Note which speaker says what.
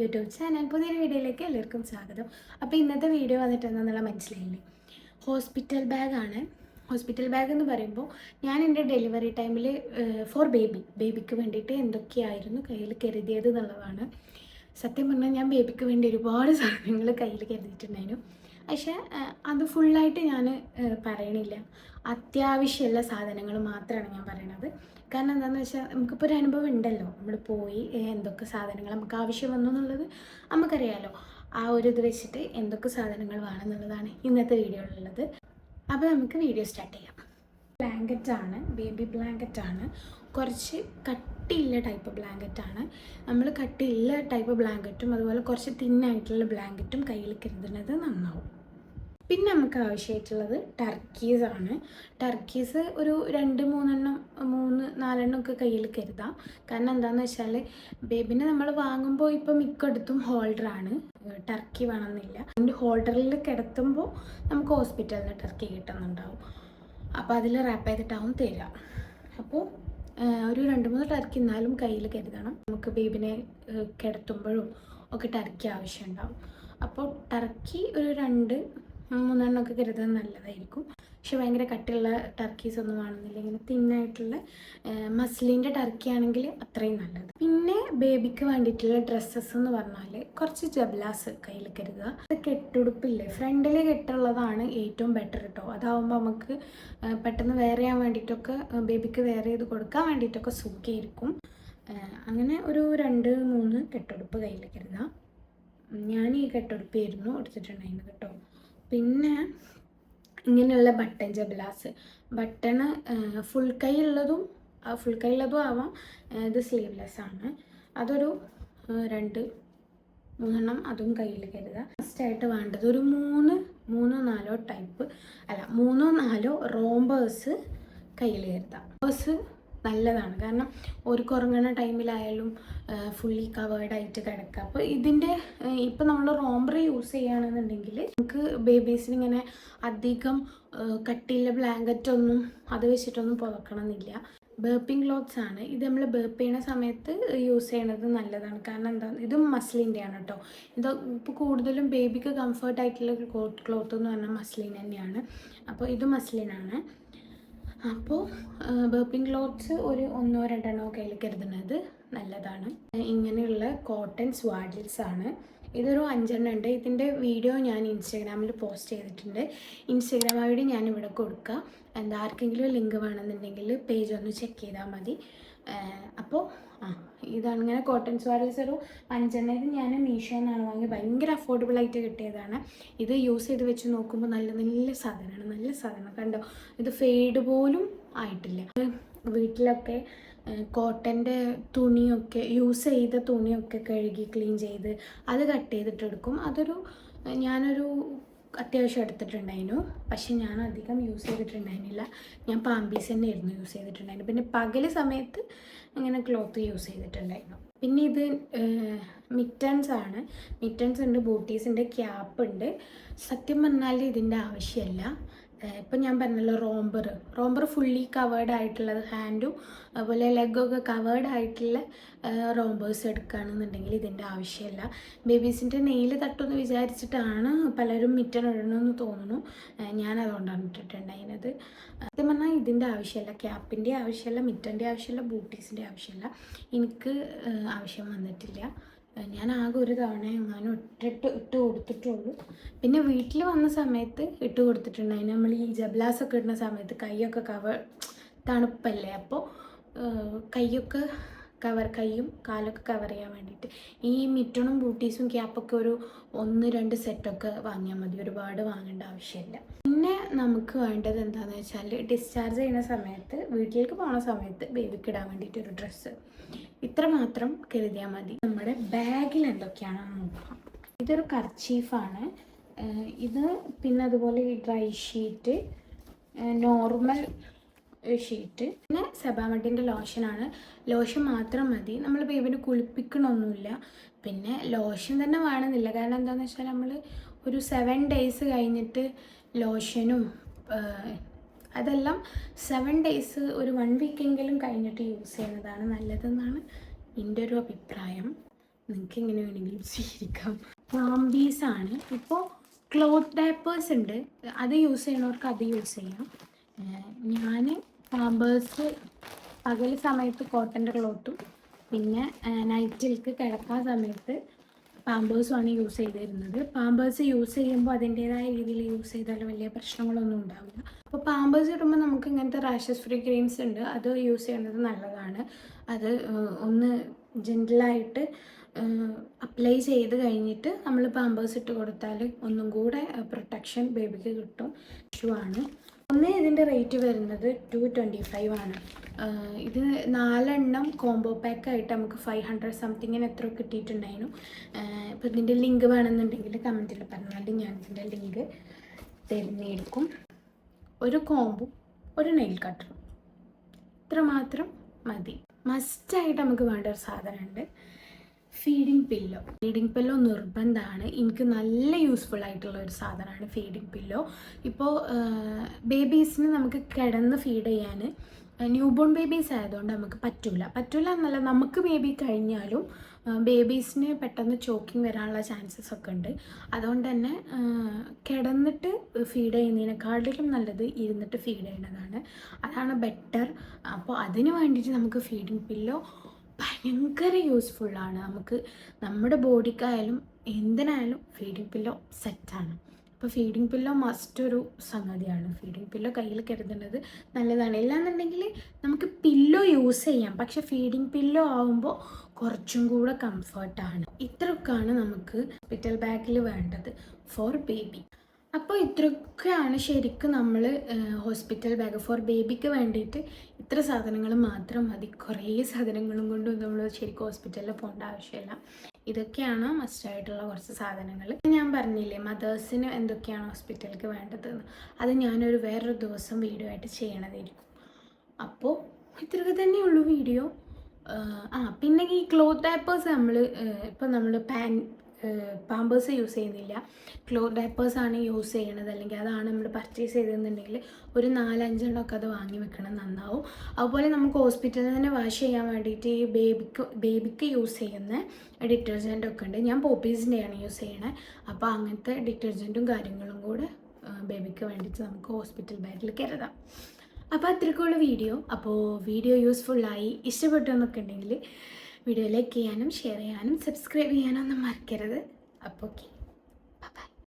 Speaker 1: YouTube channel പുതിയൊരു വീഡിയോയിലേക്ക് എല്ലാവർക്കും സ്വാഗതം. അപ്പോൾ ഇന്നത്തെ വീഡിയോ വന്നിട്ട് എന്താണെന്നുള്ള മനസ്സിലായില്ലേ? ഹോസ്പിറ്റൽ ബാഗാണ്. ഹോസ്പിറ്റൽ ബാഗ് എന്ന് പറയുമ്പോൾ ഞാൻ എൻ്റെ ഡെലിവറി ടൈമിൽ ഫോർ ബേബിക്ക് വേണ്ടിയിട്ട് എന്തൊക്കെയായിരുന്നു കയ്യിൽ കരുതിയത് എന്നുള്ളതാണ്. സത്യം പറഞ്ഞാൽ ഞാൻ ബേബിക്ക് വേണ്ടി ഒരുപാട് സാധനങ്ങൾ കയ്യിൽ കരുതിയിട്ടുണ്ടായിരുന്നു. പക്ഷേ അത് ഫുള്ളായിട്ട് ഞാൻ പറയണില്ല. അത്യാവശ്യമുള്ള സാധനങ്ങൾ മാത്രമാണ് ഞാൻ പറയണത്. കാരണം എന്താണെന്ന് വെച്ചാൽ നമുക്കിപ്പോൾ ഒരു അനുഭവം ഉണ്ടല്ലോ, നമ്മൾ പോയി എന്തൊക്കെ സാധനങ്ങൾ നമുക്ക് ആവശ്യം വന്നു എന്നുള്ളത് നമുക്കറിയാമല്ലോ. ആ ഒരു ഇത് വെച്ചിട്ട് എന്തൊക്കെ സാധനങ്ങൾ വേണമെന്നുള്ളതാണ് ഇന്നത്തെ വീഡിയോയിലുള്ളത്. അപ്പോൾ നമുക്ക് വീഡിയോ സ്റ്റാർട്ട് ചെയ്യാം. ബ്ലാങ്കറ്റാണ്, ബേബി ബ്ലാങ്കറ്റാണ്. കുറച്ച് കട്ടിയുള്ള ടൈപ്പ് ബ്ലാങ്കറ്റാണ്. നമ്മൾ കട്ടിയുള്ള ടൈപ്പ് ബ്ലാങ്കറ്റും അതുപോലെ കുറച്ച് തിന്നായിട്ടുള്ള ബ്ലാങ്കറ്റും കയ്യിൽ കരുതുന്നത് നന്നാവും. പിന്നെ നമുക്ക് ആവശ്യമായിട്ടുള്ളത് ടർക്കീസാണ്. ടർക്കീസ് ഒരു 2-3-4 ഒക്കെ കയ്യിൽ കരുതാം. കാരണം എന്താണെന്ന് വെച്ചാൽ ബേബിനെ നമ്മൾ വാങ്ങുമ്പോൾ ഇപ്പോൾ മിക്കയിടത്തും ഹോൾഡറാണ്, ടർക്കി വേണമെന്നില്ല. അതിൻ്റെ ഹോൾഡറിൽ കിടത്തുമ്പോൾ നമുക്ക് ഹോസ്പിറ്റലിൽ നിന്ന് ടർക്കി കിട്ടുന്നുണ്ടാവും. അപ്പോൾ അതിൽ റാപ്പ് ചെയ്തിട്ടാവും തരിക. അപ്പോൾ ഒരു 2-3 ടർക്കി എന്നാലും കയ്യിൽ കരുതണം. നമുക്ക് ബേബിനെ കിടത്തുമ്പോഴും ഒക്കെ ടർക്കി ആവശ്യമുണ്ടാവും. അപ്പോൾ ടർക്കി ഒരു 2-3 ഒക്കെ കരുതാൻ നല്ലതായിരിക്കും. പക്ഷെ ഭയങ്കര കട്ടിയുള്ള ടർക്കീസ് ഒന്നും വേണമെന്നില്ല. ഇങ്ങനെ തിന്നായിട്ടുള്ള മസ്ലിൻ്റെ ടർക്കി ആണെങ്കിൽ അത്രയും നല്ലത്. പിന്നെ ബേബിക്ക് വേണ്ടിയിട്ടുള്ള ഡ്രസ്സസ് എന്ന് പറഞ്ഞാൽ കുറച്ച് ജബ്ലാസ് കയ്യിൽ കരുതുക. അത് കെട്ടുടുപ്പില്ലേ, ഫ്രണ്ടിൽ കെട്ടുള്ളതാണ് ഏറ്റവും ബെറ്റർ കേട്ടോ. അതാവുമ്പോൾ നമുക്ക് പെട്ടെന്ന് വെയർ ചെയ്യാൻ വേണ്ടിയിട്ടൊക്കെ, ബേബിക്ക് വെയർ ചെയ്ത് കൊടുക്കാൻ വേണ്ടിയിട്ടൊക്കെ സുഖമായിരിക്കും. അങ്ങനെ ഒരു 2-3 കെട്ടുടുപ്പ് കയ്യിൽ കരുതുക. ഞാൻ ഈ കെട്ടുടുപ്പായിരുന്നു എടുത്തിട്ടുണ്ടായിരുന്നു കേട്ടോ. പിന്നെ ഇങ്ങനെയുള്ള ബട്ടൺ ജബ്ലാസ്, ബട്ടണ് ഫുൾ കൈയുള്ളതും ആവാം. ഇത് സ്ലീവ്ലെസ് ആണ്. അതൊരു 2-3 അതും കയ്യിൽ കരുതുക. ഫസ്റ്റായിട്ട് വേണ്ടത് ഒരു 3-4 ടൈപ്പ്, അല്ല 3-4 റോംബേഴ്സ് കയ്യിൽ കരുതാം. റോംബേഴ്സ് നല്ലതാണ്, കാരണം ഒരു കുറങ്ങുന്ന ടൈമിലായാലും ഫുള്ളി കവേർഡായിട്ട് കിടക്കുക. അപ്പോൾ ഇതിൻ്റെ ഇപ്പോൾ നമ്മൾ റോംബർ യൂസ് ചെയ്യുകയാണെന്നുണ്ടെങ്കിൽ നമുക്ക് ബേബീസിന് ഇങ്ങനെ അധികം കട്ടിയുള്ള ബ്ലാങ്കറ്റൊന്നും അത് വെച്ചിട്ടൊന്നും പുതക്കണമെന്നില്ല. ബേർപ്പിംഗ് ക്ലോത്ത്സ് ആണ് ഇത്. നമ്മൾ ബേർപ്പ് ചെയ്യുന്ന സമയത്ത് യൂസ് ചെയ്യണത് നല്ലതാണ്. കാരണം എന്താ, ഇത് മസ്ലിൻ്റെ ആണ് കേട്ടോ. ഇത് ഇപ്പോൾ കൂടുതലും ബേബിക്ക് കംഫർട്ടായിട്ടുള്ള ക്ലോത്ത് എന്ന് പറഞ്ഞാൽ മസ്ലിൻ തന്നെയാണ്. അപ്പോൾ ഇത് മസ്ലിനാണ്. അപ്പോൾ ബേർപ്പിംഗ് ക്ലോത്ത്സ് ഒരു 1-2 കയ്യിൽ കരുതുന്നത് നല്ലതാണ്. ഇങ്ങനെയുള്ള കോട്ടൺ സ്വാഡിൽസ് ആണ്. ഇതൊരു 5 ഉണ്ട്. ഇതിൻ്റെ വീഡിയോ ഞാൻ ഇൻസ്റ്റാഗ്രാമിൽ പോസ്റ്റ് ചെയ്തിട്ടുണ്ട്. ഇൻസ്റ്റാഗ്രാം ഐ ഡി ഞാനിവിടെ കൊടുക്കുക. ആർക്കെങ്കിലും ലിങ്ക് വേണമെന്നുണ്ടെങ്കിൽ പേജ് ഒന്ന് ചെക്ക് ചെയ്താൽ മതി. അപ്പോൾ ഇതാണ് ഇങ്ങനെ കോട്ടൺ സ്വാഡൽസ് ഒരു 5 ഇത് ഞാൻ മീഷോ എന്നാണ് വാങ്ങി. ഭയങ്കര അഫോർഡബിൾ ആയിട്ട് കിട്ടിയതാണ്. ഇത് യൂസ് ചെയ്ത് വെച്ച് നോക്കുമ്പോൾ നല്ല സാധനമാണ്. കണ്ടോ, ഇത് ഫെയ്ഡ് പോലും ആയിട്ടില്ല. വീട്ടിലൊക്കെ കോട്ടൻ്റെ തുണിയൊക്കെ, യൂസ് ചെയ്ത തുണിയൊക്കെ കഴുകി ക്ലീൻ ചെയ്ത് അത് കട്ട് ചെയ്തിട്ടെടുക്കും. ഞാനൊരു അത്യാവശ്യം എടുത്തിട്ടുണ്ടായിരുന്നു. പക്ഷെ ഞാൻ അധികം യൂസ് ചെയ്തിട്ടുണ്ടായിരുന്നില്ല. ഞാൻ പാമ്പീസ് തന്നെയായിരുന്നു യൂസ് ചെയ്തിട്ടുണ്ടായിരുന്നു. പിന്നെ പകൽ സമയത്ത് ഇങ്ങനെ ക്ലോത്ത് യൂസ് ചെയ്തിട്ടുണ്ടായിരുന്നു. പിന്നെ ഇത് മിറ്റൻസ് ആണ്. മിറ്റൻസ് ഉണ്ട്, ബൂട്ടീസിൻ്റെ ക്യാപ്പ് ഉണ്ട്. സത്യം പറഞ്ഞാൽ ഇതിൻ്റെ ആവശ്യമില്ല. ഇപ്പം ഞാൻ പറഞ്ഞല്ലോ, റോംബർ ഫുള്ളി കവേർഡ് ആയിട്ടുള്ളത്, ഹാൻഡും അതുപോലെ ലെഗൊക്കെ കവേർഡ് ആയിട്ടുള്ള റോംബേഴ്സ് എടുക്കുകയാണെന്നുണ്ടെങ്കിൽ ഇതിൻ്റെ ആവശ്യമില്ല. ബേബീസിൻ്റെ നെയിൽ തട്ടുമെന്ന് വിചാരിച്ചിട്ടാണ് പലരും മിറ്റൻ ഇടണമെന്ന് തോന്നുന്നു. ഞാനതുകൊണ്ടാണ് ഇട്ടിട്ടുണ്ടായിരുന്നത്. സത്യം പറഞ്ഞാൽ ഇതിൻ്റെ ആവശ്യമില്ല, ക്യാപ്പിൻ്റെ ആവശ്യമില്ല, മിറ്റൻ്റെ ആവശ്യമില്ല, ബൂട്ടീസിൻ്റെ ആവശ്യമില്ല. എനിക്ക് ആവശ്യം വന്നിട്ടില്ല. ഞാൻ ആകെ ഒരു തവണ എങ്ങാനും ഇട്ട് കൊടുത്തിട്ടുള്ളൂ. പിന്നെ വീട്ടിൽ വന്ന സമയത്ത് ഇട്ട് കൊടുത്തിട്ടുണ്ടായിരുന്നു. നമ്മൾ ഈ ജബ്ലാസൊക്കെ ഇടുന്ന സമയത്ത് കൈയൊക്കെ തണുപ്പല്ലേ, അപ്പോൾ കൈയും കാലൊക്കെ കവർ ചെയ്യാൻ വേണ്ടിയിട്ട് ഈ മിറ്റണും ബൂട്ടീസും ക്യാപ്പൊക്കെ ഒരു 1-2 സെറ്റൊക്കെ വാങ്ങിയാൽ മതി. ഒരുപാട് വാങ്ങേണ്ട ആവശ്യമില്ല. പിന്നെ നമുക്ക് വേണ്ടത് എന്താണെന്ന് വെച്ചാൽ, ഡിസ്ചാർജ് ചെയ്യുന്ന സമയത്ത്, വീട്ടിലേക്ക് പോകുന്ന സമയത്ത് ബേബിക്ക് ഇടാൻ വേണ്ടിയിട്ടൊരു ഡ്രസ്സ്. ഇത്ര മാത്രം കരുതിയാൽ മതി. നമ്മുടെ ബാഗിൽ എന്തൊക്കെയാണെന്ന് നോക്കാം. ഇതൊരു കർച്ചീഫാണ്. ഇത് പിന്നെ അതുപോലെ ഈ ഡ്രൈ ഷീറ്റ്, നോർമൽ ഷീറ്റ്, പിന്നെ സെബാമെഡിൻ്റെ ലോഷനാണ്. ലോഷൻ മാത്രം മതി. നമ്മൾ ബേബിനെ കുളിപ്പിക്കണമൊന്നുമില്ല. പിന്നെ ലോഷൻ തന്നെ വേണമെന്നില്ല. കാരണം എന്താണെന്ന് വെച്ചാൽ നമ്മൾ ഒരു 7 days കഴിഞ്ഞിട്ട് ലോഷനും അതെല്ലാം 7 days, ഒരു 1 week കഴിഞ്ഞിട്ട് യൂസ് ചെയ്യുന്നതാണ് നല്ലതെന്നാണ് എൻ്റെ ഒരു അഭിപ്രായം. നിങ്ങൾക്ക് എങ്ങനെ വേണമെങ്കിലും സ്വീകരിക്കാം. പാമ്പീസാണ്. ഇപ്പോൾ ക്ലോത്ത് ഡയപ്പേഴ്സ് ഉണ്ട്, അത് യൂസ് ചെയ്യണവർക്ക് അത് യൂസ് ചെയ്യാം. ഞാൻ പാമ്പേഴ്സ് പകൽ സമയത്ത് കോട്ടൻ്റെ ക്ലോത്തും പിന്നെ നൈറ്റിലേക്ക് കിടക്കാൻ സമയത്ത് പാമ്പേഴ്സുമാണ് യൂസ് ചെയ്തിരുന്നത്. പാമ്പേഴ്സ് യൂസ് ചെയ്യുമ്പോൾ അതിൻ്റേതായ രീതിയിൽ യൂസ് ചെയ്താൽ വലിയ പ്രശ്നങ്ങളൊന്നും ഉണ്ടാവില്ല. അപ്പോൾ പാമ്പേഴ്സ് ഇടുമ്പോൾ നമുക്ക് ഇങ്ങനത്തെ റാഷസ് ഫ്രീ ക്രീംസ് ഉണ്ട്, അത് യൂസ് ചെയ്യുന്നത് നല്ലതാണ്. അത് ഒന്ന് ജെൻറ്റിലായിട്ട് അപ്ലൈ ചെയ്ത് കഴിഞ്ഞിട്ട് നമ്മൾ പാമ്പേഴ്സ് ഇട്ട് കൊടുത്താൽ ഒന്നും കൂടെ പ്രൊട്ടക്ഷൻ ബേബിക്ക് കിട്ടും. ഇഷ്യൂ ആണ്. ഇതിൻ്റെ റേറ്റ് വരുന്നത് 225 ആണ്. ഇത് 4 എണ്ണം കോംബോ പാക്കായിട്ട് നമുക്ക് 500 സംതിങ്ങിന് എത്ര കിട്ടിയിട്ടുണ്ടായിരുന്നു. ഇപ്പോൾ ഇതിൻ്റെ ലിങ്ക് വേണമെന്നുണ്ടെങ്കിൽ കമൻറ്റിൽ പറഞ്ഞാൽ ഞാൻ ഇതിൻ്റെ ലിങ്ക് തരുന്നേൽക്കും. ഒരു കോംബോ, ഒരു നെയിൽ കട്ടറും, ഇത്ര മാത്രം മതി. മസ്റ്റായിട്ട് നമുക്ക് വേണ്ട ഒരു സാധനമുണ്ട്, ഫീഡിങ് പില്ലോ. ഫീഡിങ് പില്ലോ നിർബന്ധമാണ്. എനിക്ക് നല്ല യൂസ്ഫുൾ ആയിട്ടുള്ള ഒരു സാധനമാണ് ഫീഡിങ് പില്ലോ. ഇപ്പോൾ ബേബീസിന് നമുക്ക് കിടന്ന് ഫീഡ് ചെയ്യാൻ ന്യൂ ബോൺ ബേബീസ് ആയതുകൊണ്ട് നമുക്ക് പറ്റൂല എന്നല്ല, നമുക്ക് ബേബി കഴിഞ്ഞാലും ബേബീസിന് പെട്ടെന്ന് ചോക്കിങ് വരാനുള്ള ചാൻസസ് ഒക്കെ ഉണ്ട്. അതുകൊണ്ട് തന്നെ കിടന്നിട്ട് ഫീഡ് ചെയ്യുന്നതിനെക്കാട്ടിലും നല്ലത് ഇരുന്നിട്ട് ഫീഡ് ചെയ്യുന്നതാണ്, അതാണ് ബെറ്റർ. അപ്പോൾ അതിന് വേണ്ടിയിട്ട് നമുക്ക് ഫീഡിങ് പില്ലോ ഭയങ്കര യൂസ്ഫുള്ളാണ്. നമുക്ക് നമ്മുടെ ബോഡിക്കായാലും എന്തിനായാലും ഫീഡിങ് പില്ലോ സെറ്റാണ്. അപ്പോൾ ഫീഡിങ് പില്ലോ മസ്റ്റൊരു സംഗതിയാണ്. ഫീഡിങ് പില്ലോ കയ്യിൽ കരുതുന്നത് നല്ലതാണ്. ഇല്ലാന്നുണ്ടെങ്കിൽ നമുക്ക് പില്ലോ യൂസ് ചെയ്യാം, പക്ഷെ ഫീഡിങ് പില്ലോ ആവുമ്പോൾ കുറച്ചും കൂടെ കംഫർട്ടാണ്. ഇത്രയൊക്കെയാണ് നമുക്ക് ഹോസ്പിറ്റൽ ബാഗിൽ വേണ്ടത് ഫോർ ബേബി. അപ്പോൾ ഇത്രയൊക്കെയാണ് ശരിക്കും നമ്മൾ ഹോസ്പിറ്റൽ ബാഗ് ഫോർ ബേബിക്ക് വേണ്ടിയിട്ട് ഇത്ര സാധനങ്ങൾ മാത്രം മതി. കുറേ സാധനങ്ങളും കൊണ്ട് നമ്മൾ ശരിക്കും ഹോസ്പിറ്റലിൽ പോകേണ്ട ആവശ്യമില്ല. ഇതൊക്കെയാണ് മസ്റ്റായിട്ടുള്ള കുറച്ച് സാധനങ്ങൾ. ഞാൻ പറഞ്ഞില്ലേ മദേഴ്സിന് എന്തൊക്കെയാണ് ഹോസ്പിറ്റലിലേക്ക് വേണ്ടതെന്ന്, അത് ഞാനൊരു വേറൊരു ദിവസം വീഡിയോ ആയിട്ട് ചെയ്യണതായിരിക്കും. അപ്പോൾ ഇത്രയൊക്കെ തന്നെയുള്ളൂ വീഡിയോ. പിന്നെ ഈ ക്ലോത്ത് ഡയപ്പേഴ്സ് ഇപ്പോൾ നമ്മൾ പാമ്പേഴ്സ് യൂസ് ചെയ്യുന്നില്ല, ക്ലോത്ത് ഡയപ്പേഴ്സാണ് യൂസ് ചെയ്യണത്, അല്ലെങ്കിൽ അതാണ് നമ്മൾ പർച്ചേസ് ചെയ്തതെന്നുണ്ടെങ്കിൽ ഒരു 4-5 എണ്ണമൊക്കെ അത് വാങ്ങി വെക്കണം, നന്നാവും. അതുപോലെ നമുക്ക് ഹോസ്പിറ്റലിൽ തന്നെ വാഷ് ചെയ്യാൻ വേണ്ടിയിട്ട് ഈ ബേബിക്ക് യൂസ് ചെയ്യുന്ന ഡിറ്റർജൻറ്റൊക്കെ ഉണ്ട്. ഞാൻ പോപ്പീസിൻ്റെയാണ് യൂസ് ചെയ്യണത്. അപ്പോൾ അങ്ങനത്തെ ഡിറ്റർജൻറ്റും കാര്യങ്ങളും കൂടെ ബേബിക്ക് വേണ്ടിയിട്ട് നമുക്ക് ഹോസ്പിറ്റൽ ബാഗിൽ കരുതാം. അപ്പോൾ അത്രയ്ക്കുള്ള വീഡിയോ. അപ്പോൾ വീഡിയോ യൂസ്ഫുള്ളായി ഇഷ്ടപ്പെട്ടു എന്നൊക്കെ ഉണ്ടെങ്കിൽ വീഡിയോ ലൈക്ക് ചെയ്യാനും ഷെയർ ചെയ്യാനും സബ്സ്ക്രൈബ് ചെയ്യാനും ഒന്നും മറക്കരുത്. അപ്പോൾ ഓക്കെ.